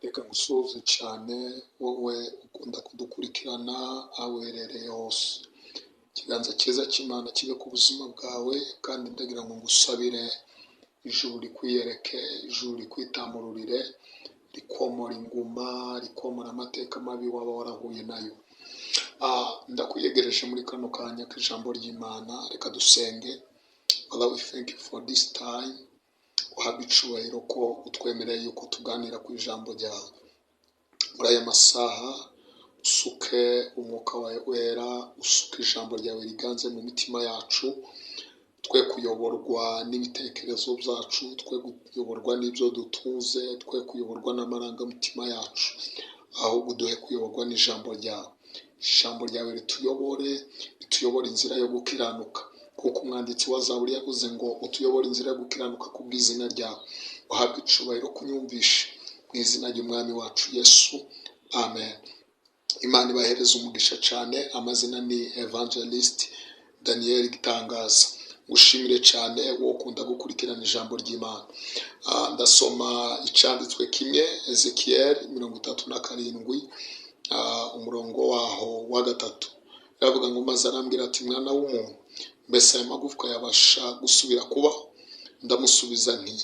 Reka ngusuhuze cyane wowe ukunda kudukurikirana aho uherereye hose. Ikiganza cyiza cy'Imana kibe ku buzima bwawe, kandi ndagira ngo ngusabire ijuru rikwiyereke, ijuru rikwitamururire, rikomora inguma, rikomora amateka mabi waba warahuye nayo. Ndakwiyegereje muri kano kanya k'ijambo ry'Imana. Reka dusenge. Father, we thank you for this time. Uhabwe icyubahiro ko utwemereye yuko tuganira ku ijambo ryawe. Muri aya masaha usuke umwuka wawe wera, usuke ijambo ryawe riganze mu mitima yacu, twe kuyoborwa n'ibitekerezo byacu, twe kuyoborwa n'ibyo dutuze, twe kuyoborwa n'amarangamutima yacu, ahubwo duhe kuyoborwa n'ijambo ryawe. Ijambo ryawe rituyobore inzira yo gukiranuka, kuko umwanditsi wa Zaburi yavuze ngo utuyobore inzira yo gukiranuka ku bw'izina ryawe. Uhabwe icyubahiro kunyumvisha mu izina ry'umwami wacu Yesu, amen. Imana ibahereze umugisha cyane. Amazina ni Evangelist Daniel Gitangaza. Ushimire cyane wowe ukunda gukurikirana ijambo ry'Imana. Ndasoma icyanditswe kimwe, Ezekiel 37 umurongo waho wa 3. Aravuga ngo maze arambwira ati, mwana w'umuntu, mbese aya magufwa yabasha gusubira kubaho? Ndamusubiza nti,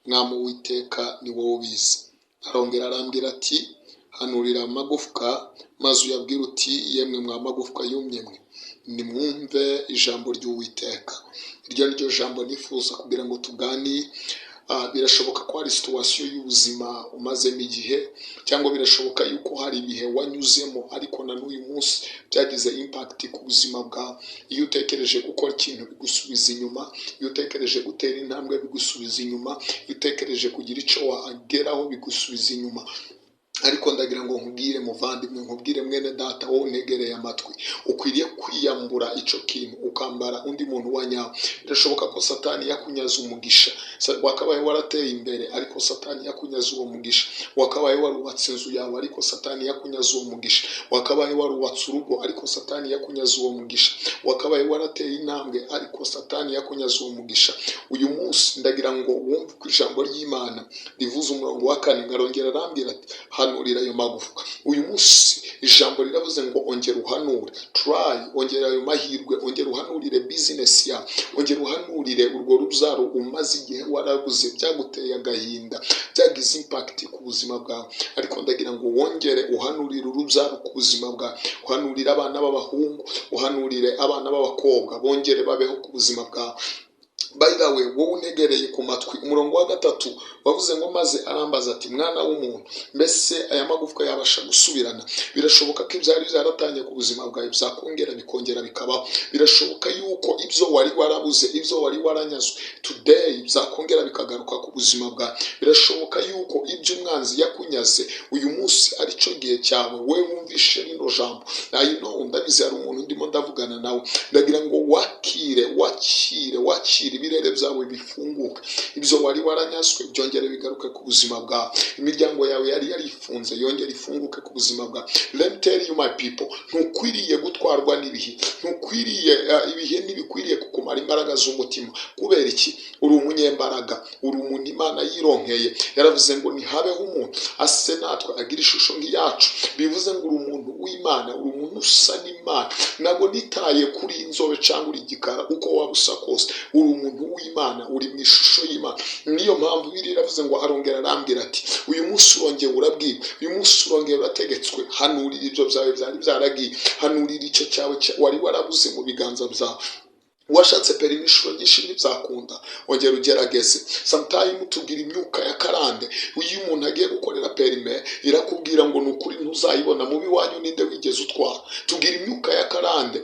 mwami Uwiteka ni wowe ubizi. Arongera arambwira ati, hanurira amagufwa maze uyabwire uti, yemwe mwa magufwa yumye mwe, nimwumve ijambo ry'Uwiteka. Iryo ni ryo jambo nifuza kugira ngo tuganire. Birashoboka ko hari situwasiyo y'ubuzima umazemo igihe, cyangwa birashoboka yuko hari ibihe wanyuzemo ariko na n'uyu munsi byagize impact ku buzima bwawe. Iyo utekereje gukora ikintu bigusubiza inyuma, iyo utekereje gutera intambwe bigusubiza inyuma, iyo utekereje kugira icyo wageraho bigusubiza inyuma. Ariko ndagira ngo nkubwire muvandimwe, nkubwire mwene data wowe untegereye amatwi, ukwiriye kwiyambura icyo kintu ukambara undi muntu wa nyawe. Birashoboka ko Satani yakunyaza umugisha, wakabaye warateye imbere ariko Satani yakunyaza uwo mugisha. Wakabaye warubatse inzu yawe ariko Satani yakunyaza uwo mugisha. Wakabaye warubatse urugo ariko Satani yakunyaza uwo mugisha. Wakabaye warateye intambwe ariko Satani yakunyaza uwo mugisha. Uyu munsi ndagira ngo wumve ko ijambo ry'Imana rivuze umurongo wa 4, ngarongera arambwira ati, hanurira ayo magufwa. Uyu munsi ijambo riravuze ngo ongera uhanure, try, ongera ayo mahirwe, ongera uhanurire business ya, ongera uhanurire urwo rubyaro umaze igihe warabuze, byaguteye agahinda, byagize impact ku buzima bwawe. Ariko ndagira ngo wongere uhanurire urubyaro ku buzima bwawe, uhanurire abana b'abahungu, uhanurire abana b'abakobwa, bongere babeho ku buzima bwawe. By the way, wowe unegereye ku matwi, umurongo wa 3 wavuze ngo maze arambaza ati, mwana w'umuntu, mbese aya magufwa yabasha gusubirana? Birashoboka ko ibyari byaratangiye ku buzima bwawe byakongera bikongera bikabaho. Birashoboka yuko ibyo wari warabuze, ibyo wari waranyazwe, today byakongera bikagaruka ku buzima bwawe. Birashoboka yuko ibyo umwanzi yakunyaze uyu munsi ari cyo gihe cyawe. We wumvishe rino jambo, I know ndabizi hari umuntu ndimo ndavugana nawe. Ndagira ngo wakire ibirere byawe bifunguke. Ibyo wari waranyazwe byongere bigaruke ku buzima bwawe. Imiryango yawe yari yarifunze yongere ifunguke ku buzima bwawe. Let me tell you my people, ntukwiriye gutwarwa n'ibihe, ntukwiriye ibihe ntibikwiriye kukumara imbaraga z'umutima. Kubera iki? Uri umunyembaraga, uri umuntu Imana yironkeye. Yaravuze ngo nihabeho umuntu ase natwe agira ishusho nk'iyacu. Bivuze ngo uri umuntu w'Imana, uri umuntu usa n'Imana. Ntabwo nitaye kuri inzobe cyangwa uri igikara uko waba usa kose, uri umuntu w'Imana, uri mu ishusho y'Imana. Niyo mpamvu Bibiliya iravuze ngo arongera arambwira ati, uyu munsi urongeye urabwirwa, uyu munsi urongeye urategetswe, hanurira ibyo byawe byari byaragiye, hanurira icyo cyawe wari warabuze mu biganza byawe. Washatse permission nyinshi ntibyakunda, ongera ugerageze. Sometimes tugira imyuka ya karande. Uyu umuntu agiye gukorera perime irakubwira ngo nukuri ntuzayibona, mubi wanyu ninde wigeze utwara. Tugira imyuka ya karande.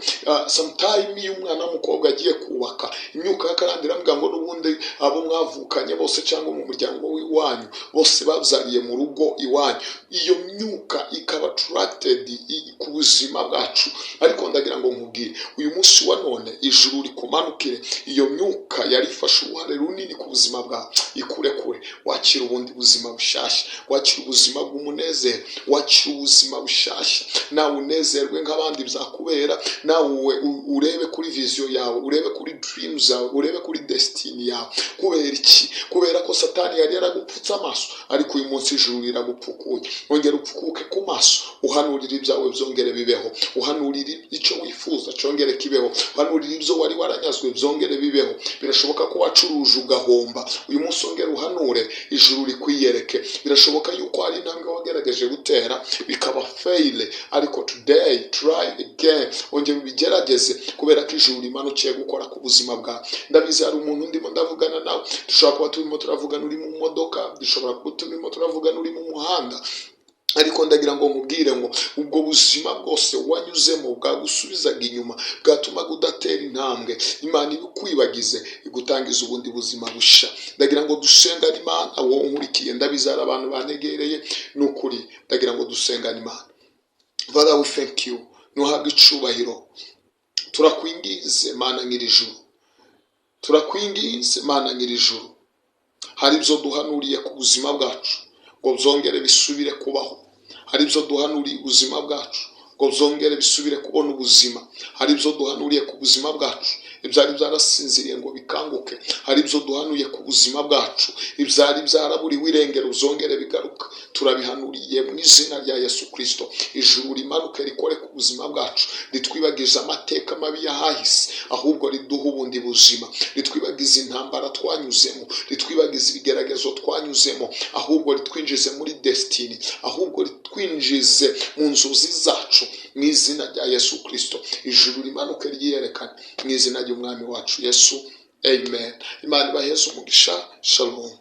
Sometimes iyo umwana w'umukobwa agiye kubaka, imyuka ya karande iramubwira ngo n'ubundi abo mwavukanye bose cyangwa mu muryango w'iwanyu bose babyariye mu rugo iwanyu. Iyo myuka ikaba attracted ku buzima bwacu. Ariko ndagira ngo nkubwire, uyu munsi wa none ijuru ikumanukire, iyo myuka yari ifashe uruhare runini ku buzima bwawe ikurekure, wakira ubundi buzima bushasha, wakira ubuzima bw'umunezero, wakira ubuzima bushasha, nawe unezerwe nk'abandi byakubera, nawe urebe kuri vision yawe, urebe kuri dreams zawe, urebe kuri destiny yawe. Kubera iki? Kubera ko satani yari yaragupfutse amaso, ariko uyu munsi ijuru riragupfukuye. Ongera upfukuke ku maso, uhanurira ibyawe byongere bibeho, uhanurira icyo wifuza cyongere kibeho, uhanurira ibyo wari waranyazwe byongere bibeho. Birashoboka ko wacuruje ugahomba, uyu munsi ongera uhanure, ijuru rikwiyereke. Birashoboka yuko hari intambwe wagerageje gutera bikaba fail, ariko today try again, ongera ubigerageze, kubera ko ijuru rimanukiye gukora ku buzima bwawe. Ndabizi hari umuntu ndimo ndavugana nawe, dushobora kuba turimo turavugana uri mu modoka, dushobora kuba turimo turavugana uri mu muhanda, ariko ndagira ngo nkubwire ngo ubwo buzima bwose wanyuzemo bwagusubizaga inyuma, bwatumaga udatera intambwe, Imana ibikwibagize igutangiza ubundi buzima busha. Ndagira ngo dusengane Imana, wowe nkurikiye, ndabizara abantu banegereye n'ukuri, ndagira ngo dusengane Imana. Father, we thank you, nuhabwe icubahiro. Turakwingize Mana nyir'ijuru, turakwingize Mana nyir'ijuru. Hari ibyo duhanuriye ku buzima bwacu ngo byongere bisubire kubaho, hari ibyo duhanuriye ubuzima bwacu ngo byongere bisubire kubona ubuzima, hari ibyo duhanuriye ku buzima bwacu ibyari byarasinziriye ngo bikanguke, hari ibyo duhanuye ku buzima bwacu ibyari byaraburiwe irengero zongere bigaruka. Turabihanuriye mu izina rya Yesu Kristo, ijuru rimanuke rikore ku buzima bwacu, ritwibagize amateka mabi yahahise, ahubwo riduha ubundi buzima, ritwibagize intambara twanyuzemo, ritwibagize ibigeragezo twanyuzemo, ahubwo ritwinjize muri destiny, ahubwo ritwinjize mu nzozi zacu mu izina rya Yesu Kristo. Ijuru rimanuke ryiyerekane mu izina ry'umwami wacu Yesu, amen. Imana ibaheze umugisha. Shalom.